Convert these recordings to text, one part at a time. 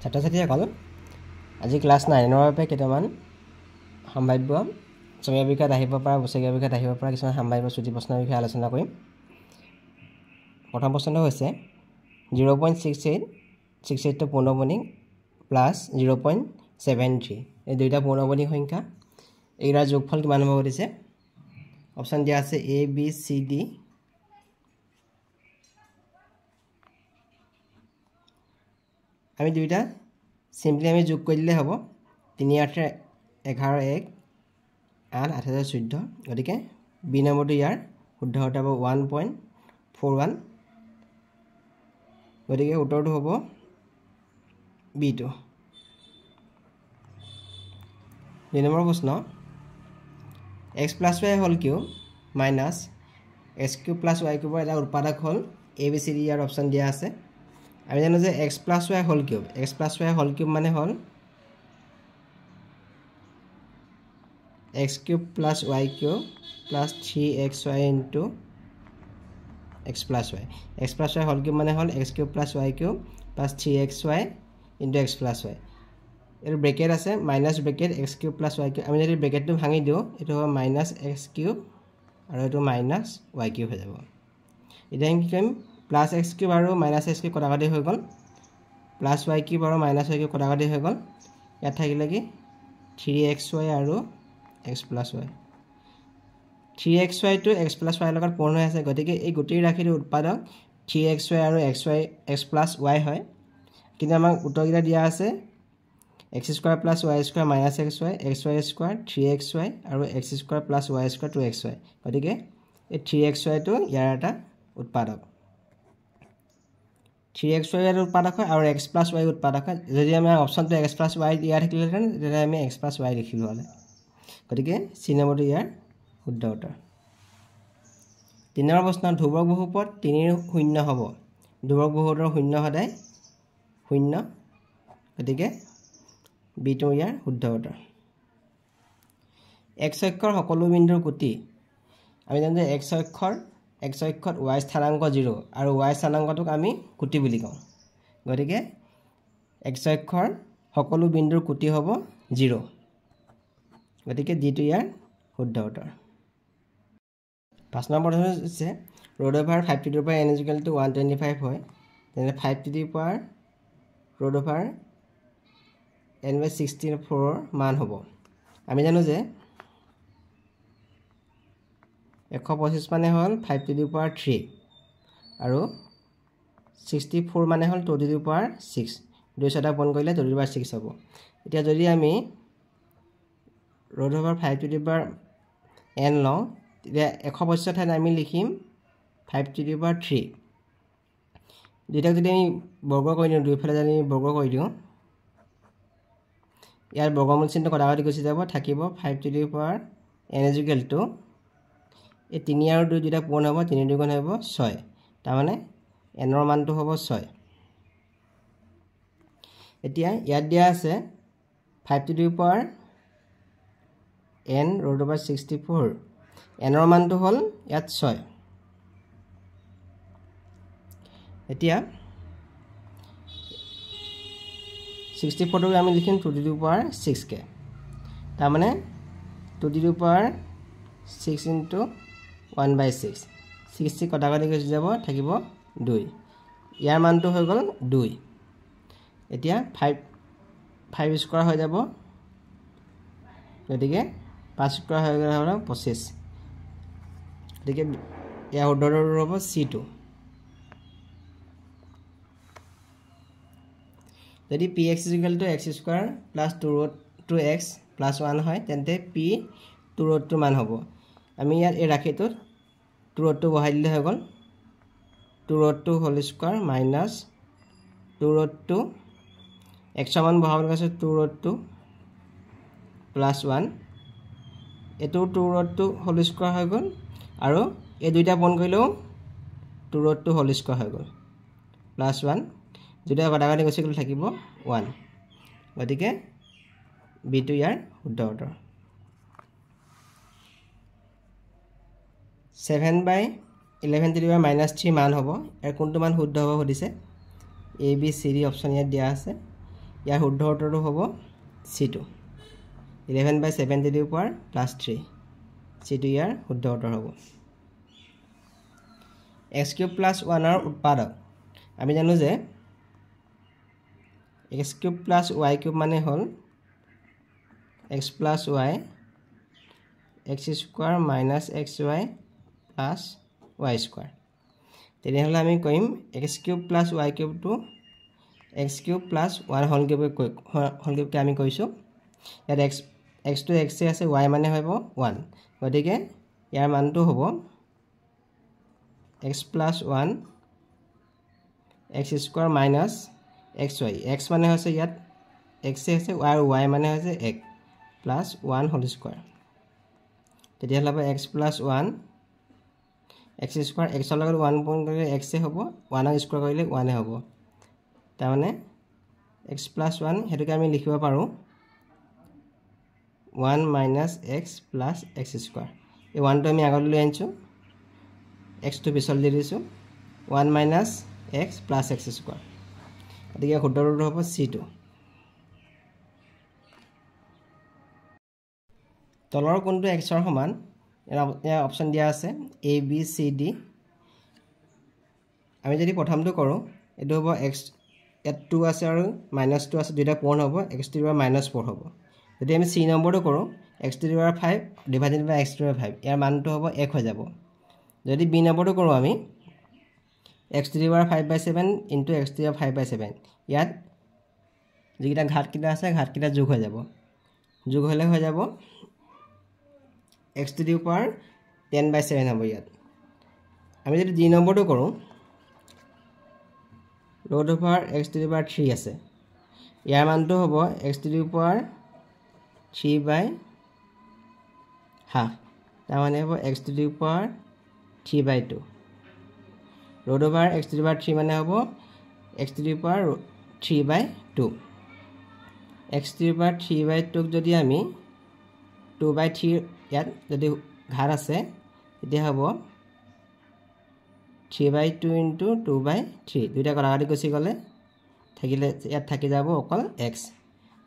ছাত্ৰ-ছাত্ৰীসকল আজি ক্লাছ 9 ৰ বাবে কেইটামান সম্ভাৱ্য ছমীয়া পৰীক্ষাত আহিব পৰা বছৰীয়া পৰীক্ষাত আহিব পৰা কিছুমান সম্ভাৱ্য চুটি প্ৰশ্নৰ বিষয়ে আলোচনা কৰিম। প্ৰথম প্ৰশ্নটো হৈছে 0.68 টো পূৰ্ণবৰ্ণিক প্লাছ 0.73 এই দুইটা পূৰ্ণবৰ্ণিক সংখ্যা এইৰ যোগফল কিমান হ'ব দিছে। অপচন দিয়া আছে A B C D। আমি দুইটা সিম্পলি আমি যোগ কৰি দিলে হ'ব 3 8 11 1 8 8 14 গতিকে বি নম্বৰটো ইয়াৰ শুদ্ধ উত্তৰ হ'ব 1.41 গতিকে উত্তৰটো হ'ব B2। দুই নম্বৰ প্ৰশ্ন x + y whole cube minus x cube + y কিউবৰ এটা উৎপাদক হ'ল ABCD ইয়াৰ অপচন দিয়া আছে। আমি জানো যে x + y হোল কিউব মানে হ'ল x cube + y cube + 3xy into x + y। x + y whole cube মানে হ'ল x cube + y cube + 3xy into x + y। এর ব্রেকেট আছে minus bracket x cube + y cube. আমি যদি ব্রেকেটটো ভাঙি দিও এটো হ'ব -x কিউব আৰু এটো -y কিউব হৈ যাব। এটা কি কৰিম +x কিউব আৰু -x কিউব কটাকটি হৈ গ'ল +y কিউব আৰু -y কিউব কটাকটি হৈ গ'ল। ইয়াত থাকিলে কি 3xy আৰু x + y। 3xy টো x + y লগত পূৰণ হৈ আছে গতিকে এই গোটেই ৰাশিৰ উৎপাদক 3xy আৰু x + y হয়। কিন্তু আমাক উত্তৰকেইটা দিয়া আছে x² + y² - xy, xy² 3xy আৰু x² + y² 2xy। গতিকে এই 3xy টো ইয়াৰ এটা উৎপাদক 3xy এৰ উৎপাদক হয় আৰু x + y উৎপাদক হয়। যদি আমি অপশনটো x + y দিয়া থাকিলেহেঁতেন তেতিয়া আমি x + y লিখিলো হলে। গতিকে সি নম্বৰটো ইয়াৰ শুদ্ধ উত্তৰ। 3 নম্বৰ প্ৰশ্ন ধ্ৰুৱক বহুপদ 3 ৰ শূন্য হ'ব। ধ্ৰুৱক বহুপদৰ শূন্য সদায় 0 গতিকে B2 ইয়াৰ শুদ্ধ উত্তৰ। x অক্ষৰ সকলো বিন্দুৰ কুটি আমি জানো যে x অক্ষত y স্থানাংক 0 আৰু y স্থানাংকটোক আমি কুটি বুলি কওঁ। গতিকে x অক্ষৰ সকলো বিন্দুৰ কুটি হ'ব 0 গতিকে D2 ইয়াৰ শুদ্ধ উত্তৰ। 5 নম্বৰ প্ৰশ্ন হৈছে root over 5 to the power n = 125 হয় তেনে 5 to the power root over n/64 মান হ'ব। আমি জানো যে 125 মানে হ'ল 5 to the power 3 আৰু 64 মানে হ'ল 2 to the power 6 দুই ছটা পূৰণ কৰিলে 2 to the power 6 হ'ব। এতিয়া যদি আমি root over 5 to the power n লওঁ তেতিয়া 125 ঠাইত আমি লিখিম 5 to the power 3। দুইটাক যদি আমি বৰ্গ কৰি দিওঁ দুইফালে যদি আমি বৰ্গ কৰি দিওঁ ইয়াৰ বৰ্গমূল চিহ্ন কটাকটি গুচি যাব থাকিব 5 to the power n = এই 3 আৰু 2 দুটা পূৰণ হ'ব 3 × 2 হ'ব 6 তাৰ মানে n ৰ মানটো হ'ব 6। এতিয়া ইয়াত দিয়া আছে 5 to the power n root over 64 n ৰ মানটো হ'ল ইয়াত 6। এতিয়া 64 টো আমি লিখিম 2 to the power 6 কে তাৰ মানে 2 to the power 6 into 1/6 60 কটাকটি গুচি যাব থাকিব 2 ইয়াৰ মানটো হৈ গ'ল 2। এতিয়া 5 স্কয়াৰ হৈ যাব গতিকে 5 স্কয়াৰ হৈ গ'লে হ'ল 25 গতিকে ইয়াৰ উত্তৰটো হ'ব C2। যদি px = x² + 2x + 1 হয় তেন্তে p 2 মান হ'ব। আমি ইয়াত এই ৰাশিটোত 2 বহাই দিলে হৈ গ'ল 2 হোল স্কয়াৰ মাইনাছ 2 x মান বহাবলৈ কৈছে 2 + 1 এটো 2 হোল স্কয়াৰ হৈ গ'ল আৰু এই দুইটা পূৰণ কৰিলেও 2 হোল স্কয়াৰ হৈ গ'ল +1 দুটা কটাকটি গুচি গ'ল থাকিব 1 গতিকে B2 ইয়াৰ শুদ্ধ উত্তৰ। 7/11 to the power -3 মান হ'ব। ইয়াৰ কোনটো মান শুদ্ধ হ'ব সুধিছে A B C D option ইয়াত দিয়া আছে। ইয়াৰ শুদ্ধ উত্তৰটো হ'ব C2 11/7 to the power +3 C2 ইয়াৰ শুদ্ধ উত্তৰ হ'ব x³ + 1 ৰ উৎপাদক আমি জানো যে x³ + y³ মানে হ'ল x + y x² - xy + y²। তেনেহ'লে আমি কইম x³ + y³ টো x³ + 1 হলকে আমি কৈছোঁ ইয়াত x টো x আছে y মানে হ'ব 1 গতিকে ইয়াৰ মানটো হ'ব x + 1 x² - xy x মানে হৈছে ইয়াত x আছে আৰু y মানে হৈছে 1 + 1² তেতিয়াহ'লে হ'ব x + 1 x² x ৰ লগত 1 পূৰণ কৰিলে x হ'ব 1 ৰ স্কয়াৰ কৰিলে 1 হ'ব তাৰমানে x + 1 হেতুকে আমি লিখিব পাৰোঁ 1 - x + x²। এই 1 টো আমি আগলৈ লৈ আনিছোঁ x টো পিছলৈ দি দিছোঁ 1 - x + x²। গতিকে শুদ্ধ উত্তৰটো হ'ব C2 তলৰ কোনটো x ৰ সমান ইয়াৰ অপচন দিয়া আছে A B C D আমি যদি প্ৰথমটো কৰোঁ এটো হ'ব x ইয়াত 2 আছে আৰু -2 আছে দুটা পূৰণ হ'ব x⁻⁻4 হ'ব যদি আমি C নম্বৰটো কৰোঁ x⁵ / x⁵ ইয়াৰ মানটো হ'ব 1 হৈ যাব যদি B নম্বৰটো কৰোঁ আমি x⁵5/7 * x⁵5/7 ইয়াত যিকেইটা ঘাতকেইটা আছে ঘাতকেইটা যোগ হৈ যাব যোগ হ'লে হৈ যাব x⁻10/7 হ'ব ইয়াত আমি যদি D নম্বৰটো কৰোঁ x⁵ আছে ইয়াৰ মানটো হ'ব x⁵3/½ তাৰ মানে হ'ব x⁵3/2 x⁵3 মানে হ'ব x⁵3/2 x⁵3/2 যদি আমি 2/3 ইয়াত যদি ঘাত আছে তেতিয়া হ'ব 3/2 * 2/3 দুইটা কটাকটি গুচি গ'লে থাকিলে ইয়াত থাকি যাব অকল x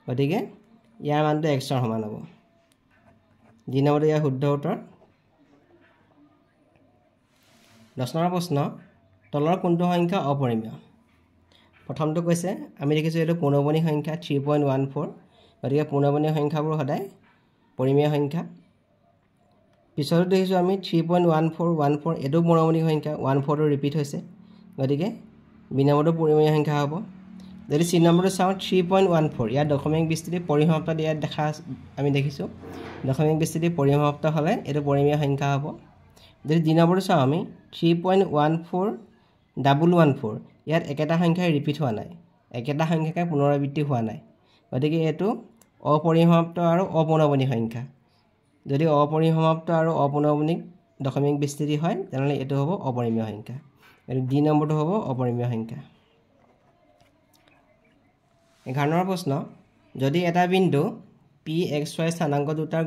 গতিকে ইয়াৰ মানটো x ৰ সমান হ'ব D নম্বৰটো ইয়াৰ শুদ্ধ উত্তৰ 10 নম্বৰ প্ৰশ্ন তলৰ কোনটো সংখ্যা অপৰিমেয় প্ৰথমটো কৈছে আমি দেখিছোঁ এইটো পূৰ্ণবৰ্ণী সংখ্যা 3.14 গতিকে পূৰ্ণবৰ্ণী সংখ্যাবোৰ সদায় পৰিমেয় সংখ্যা পিছতো দেখিছোঁ আমি 3.14 এটো পূৰ্ণবৰ্ণী সংখ্যা 14 টো ৰিপিট হৈছে গতিকে বি নম্বৰটো পৰিমেয় সংখ্যা হ'ব যদি চি নম্বৰটো চাওঁ 3.14 ইয়াৰ দশমিক বিস্তৃতি পৰিসমাপ্ত দিয়া দেখা আমি দেখিছোঁ দশমিক বিস্তৃতি পৰিসমাপ্ত হ'লে এটো পৰিমেয় সংখ্যা হ'ব যদি ডি নম্বৰটো চাওঁ আমি 3.14 ইয়াত একেটা সংখ্যাই ৰিপিট হোৱা নাই একেটা সংখ্যাকে পুনৰাবৃত্তি হোৱা নাই গতিকে এটো অপৰিসমাপ্ত আৰু অপূৰ্ণবৰ্ণী সংখ্যা যদি অপৰিসমাপ্ত আৰু অপূৰ্ণবৰ্ণিক দশমিক বিস্তৃতি হয় তেনহলে এটো হ'ব অপৰিমেয় সংখ্যা আৰু ডি নম্বৰটো হ'ব অপৰিমেয় সংখ্যা 11 নম্বৰ প্ৰশ্ন যদি এটা বিন্দু p x y স্থানাংক দুটাৰ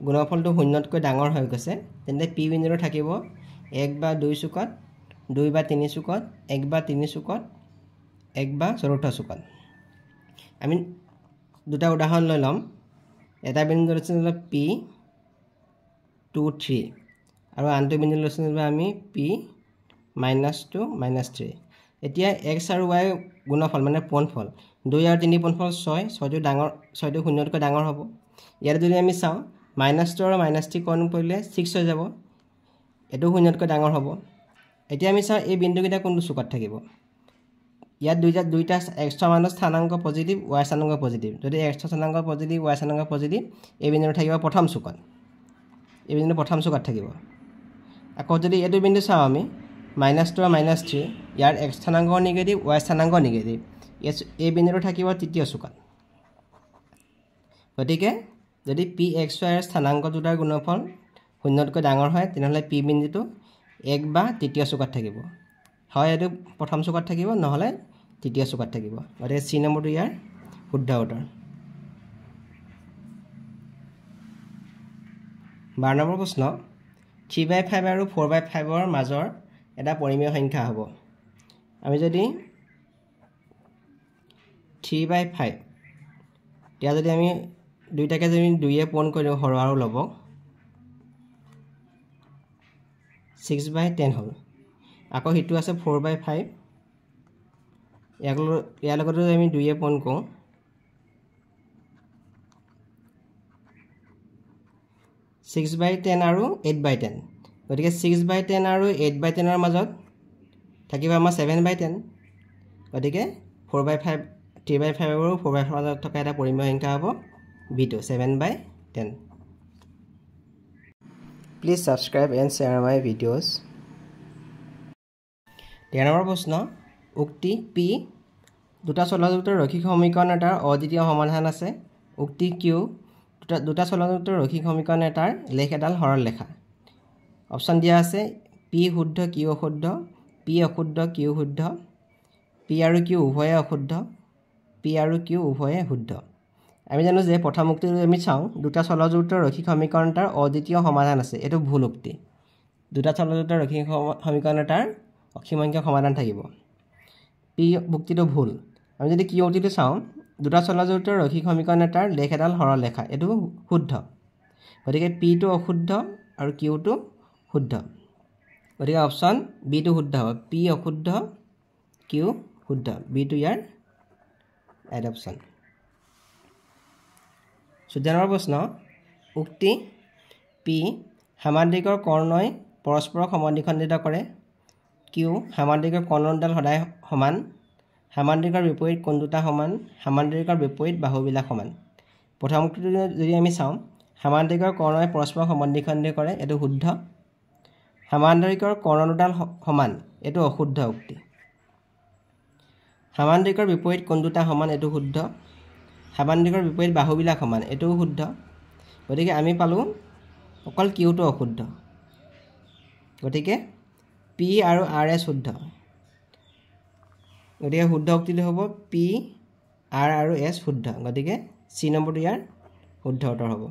গুণফলটো শূন্যতকৈ ডাঙৰ হৈ গৈছে তেন্তে p বিন্দুটো থাকিব 1 বা 2 চুকত 2 বা 3 চুকত 1 বা 3 চুকত 1 বা চতুৰ্থ চুকত আমি দুটা উদাহৰণ লৈ লম এটা বিন্দু লৈছো p 2 3 আৰু আনটো বিন্দু লৈছো আমি p -2 -3 এতিয়া x আৰু y গুণফল মানে পূৰণফল 2 আৰু 3 পূৰণফল 6 6টো ডাঙৰ 6টো শূন্যতকৈ ডাঙৰ হ'ব ইয়াৰ যদি আমি চাওঁ -2 আৰু -3 কোণ কৰিলে 6 হৈ যাব এটো শূন্যতকৈ ডাঙৰ হ'ব এতিয়া আমি চাওঁ এই বিন্দুকেইটা কোনটো চুকত থাকিব ইয়াত দুইটা x মানৰ স্থানাংক পজিটিভ y স্থানাংক পজিটিভ যদি x স্থানাংক পজিটিভ y স্থানাংক পজিটিভ এই বিন্দুটো থাকিব প্ৰথম চুকত এই বিন্দুটো প্ৰথম চুকত থাকিব আকৌ যদি এটো বিন্দু চাওঁ আমি -2 আৰু -3 ইয়াৰ x স্থানাংক নিগেটিভ y স্থানাংক নিগেটিভ এই বিন্দুটো থাকিব তৃতীয় চুকত গতিকে যদি p x y ৰ স্থানাংক দুটাৰ গুণফল শূন্যতকৈ ডাঙৰ হয় তেনেহলে p বিন্দুটো 1 বা তৃতীয় চুকত থাকিব হয় এটো প্ৰথম চুকত থাকিব নহলে তৃতীয় চুকত থাকিব গতিকে c নম্বৰটো ইয়াৰ শুদ্ধ উত্তৰ 12 নম্বৰ প্ৰশ্ন 3/5 আৰু 4/5 ৰ মাজৰ এটা পৰিমেয় সংখ্যা হ'ব আমি যদি 3/5 এতিয়া যদি আমি দুইটাকে যদি 2 এ পূৰণ কৰি হৰৱাৰো ল'ব 6/10 হ'ল আকৌ হিটো আছে 4/5 ইয়াৰ লগতে আমি 2 এ পূৰণ কৰোঁ 6/10 আৰু 8/10 গতিকে 6/10 আৰু 8/10 ৰ মাজত থাকিব আমাৰ 7/10 গতিকে 4/5 3/5 আৰু 4/5 মাজত থকা এটা পৰিমেয় সংখ্যা হ'ব b2 7/10 Please subscribe and share my videos 13 number প্ৰশ্ন উক্তি p দুটা চলযুক্ত ৰৈখিক সমীকৰণ এটাৰ অদ্বিতীয় সমাধান আছে উক্তি q দুটা চলযুক্ত ৰৈখিক সমীকৰণ এটাৰ লেখ এডাল সৰল লেখা অপচন দিয়া আছে p শুদ্ধ q অশুদ্ধ p অশুদ্ধ q শুদ্ধ p আৰু q উভয়ে অশুদ্ধ p আৰু q উভয়ে শুদ্ধ আমি জানো যে প্ৰথম উক্তিটো আমি চাওঁ দুটা চলযুক্ত ৰৈখিক সমীকৰণ এটাৰ অদ্বিতীয় সমাধান আছে এটো ভুল উক্তি দুটা চলযুক্ত ৰৈখিক সমীকৰণ এটাৰ অসীম সংখ্যক সমাধান থাকিব p উক্তিটো ভুল আমি যদি q উক্তিটো চাওঁ দুটা চলযুক্ত ৰৈখিক সমীকৰণ এটাৰ লেখ এডাল সৰল লেখা এটো শুদ্ধ গতিকে p টো অশুদ্ধ আৰু q টো শুদ্ধ গতিকে অপচন b টো শুদ্ধ হ'ব p অশুদ্ধ q শুদ্ধ b টো ইয়াৰ ৰাইট অপচন 14 নম্বৰ প্ৰশ্ন উক্তি p সামান্তৰিকৰ কৰ্ণই পৰস্পৰক সমদ্বিখণ্ডিত কৰে q সামান্তৰিকৰ কৰ্ণডাল সদায় সমান সামান্তৰিকৰ বিপৰীত কোণ দুটা সমান সামান্তৰিকৰ বিপৰীত বাহুবিলাক সমান প্ৰথম উক্তিটো যদি আমি চাওঁ সামান্তৰিকৰ কৰ্ণই পৰস্পৰক সমদ্বিখণ্ডিত কৰে এটো শুদ্ধ সামান্তৰিকৰ কৰ্ণডাল সমান এটো অশুদ্ধ উক্তি সামান্তৰিকৰ বিপৰীত কোণ দুটা সমান এটো শুদ্ধ সামান্তৰিকৰ বিপৰীত বাহুবিলাক সমান এটো শুদ্ধ গতিকে আমি পালো অকল q টো অশুদ্ধ গতিকে p আৰু r s শুদ্ধ গতিকে শুদ্ধ উক্তিটো হ'ব p r আৰু s শুদ্ধ গতিকে c নম্বৰটো ইয়াৰ শুদ্ধ উত্তৰ হ'ব